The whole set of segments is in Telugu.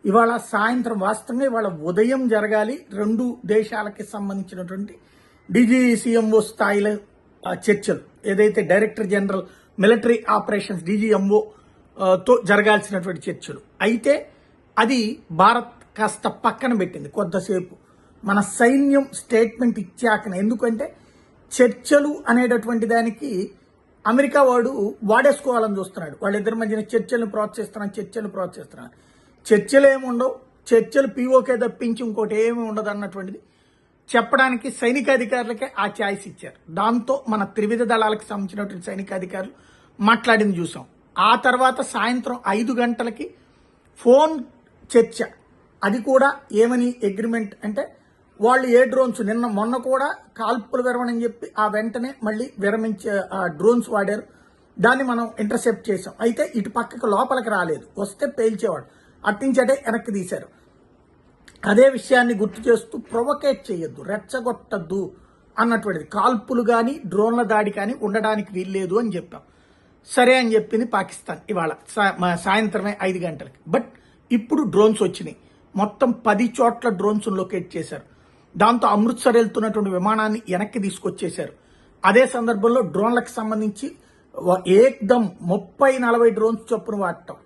ఇవాళ సాయంత్రం వాస్తవంగా ఇవాళ ఉదయం జరగాలి రెండు దేశాలకి సంబంధించినటువంటి డీజీసీఎంఓ స్థాయిలో చర్చలు, ఏదైతే director general military operations DGMO తో జరగాల్సినటువంటి చర్చలు. అయితే అది భారత్ కాస్త పక్కన పెట్టింది కొంతసేపు, మన సైన్యం స్టేట్మెంట్ ఇచ్చాకనే. ఎందుకంటే చర్చలు అనేటటువంటి దానికి అమెరికా వాడు వాడేసుకోవాలని చూస్తున్నాడు. వాళ్ళిద్దరి మధ్యన చర్చలను ప్రోత్సహిస్తున్నాను. చర్చలు ఏమి ఉండవు, చర్చలు పీఓకే తప్పించి ఇంకోటి ఏమి ఉండదు అన్నటువంటిది చెప్పడానికి సైనికాధికారులకే ఆ ఛాయిస్ ఇచ్చారు. దాంతో మన త్రివిధ దళాలకు సంబంధించినటువంటి సైనికాధికారులు మాట్లాడింది చూసాం. ఆ తర్వాత సాయంత్రం 5 గంటలకి ఫోన్ చర్చ, అది కూడా ఏమని అగ్రిమెంట్ అంటే వాళ్ళు ఏ డ్రోన్స్ మొన్న కూడా కాల్పుల విరమణ అని చెప్పి ఆ వెంటనే మళ్ళీ విరమించే డ్రోన్స్ వాడారు. దాన్ని మనం ఇంటర్సెప్ట్ చేసాం. అయితే ఇటు పక్కకు లోపలికి రాలేదు, వస్తే పేల్చేవాడు, అట్టించటే వెనక్కి తీశారు. అదే విషయాన్ని గుర్తు చేస్తూ ప్రొవోకేట్ చేయొద్దు, రెచ్చగొట్టద్దు అన్నటువంటిది, కాల్పులు కానీ డ్రోన్ల దాడి కానీ ఉండడానికి వీల్లేదు అని చెప్పాం. సరే అని చెప్పింది పాకిస్తాన్ ఇవాళ సాయంత్రమే 5 గంటలకి. బట్ ఇప్పుడు డ్రోన్స్ వచ్చినాయి, మొత్తం 10 చోట్ల డ్రోన్స్ లొకేట్ చేశారు. దాంతో అమృత్సర్ వెళ్తున్నటువంటి విమానాన్ని వెనక్కి తీసుకొచ్చేశారు. అదే సందర్భంలో డ్రోన్లకు సంబంధించి ఏకదం 30-40 డ్రోన్స్ చొప్పున వాడటం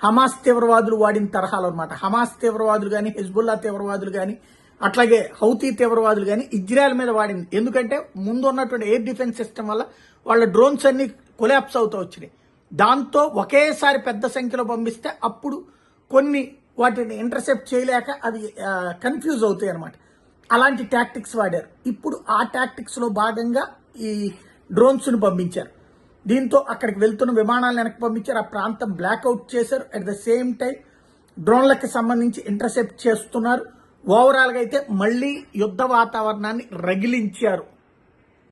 హమాస్ తీవ్రవాదులు వాడిన తరహాలు అనమాట. హమాస్ తీవ్రవాదులు కానీ, హిజ్బుల్లా తీవ్రవాదులు కానీ, అట్లాగే హౌతీ తీవ్రవాదులు కానీ ఇజ్రాయెల్ మీద వాడింది. ఎందుకంటే ముందు ఉన్నటువంటి ఎయిర్ డిఫెన్స్ సిస్టమ్ వల్ల వాళ్ళ డ్రోన్స్ అన్ని కొలాప్స్ అవుతూ వచ్చినాయి. దాంతో ఒకేసారి పెద్ద సంఖ్యలో పంపిస్తే అప్పుడు కొన్ని వాటిని ఇంటర్సెప్ట్ చేయలేక అవి కన్ఫ్యూజ్ అవుతాయి అనమాట. అలాంటి టాక్టిక్స్ వాడారు. ఇప్పుడు ఆ టాక్టిక్స్ లో భాగంగా ఈ డ్రోన్స్ ను పంపించారు. దీంతో అక్కడికి వెళ్తున్న విమానాలను వెనక్కి పంపించారు, ఆ ప్రాంతం బ్లాక్అవుట్ చేశారు. అట్ ద సేమ్ టైం డ్రోన్లకు సంబంధించి ఇంటర్సెప్ట్ చేస్తున్నారు. ఓవరాల్ గా అయితే మళ్లీ యుద్ధ వాతావరణాన్ని రగిలించారు.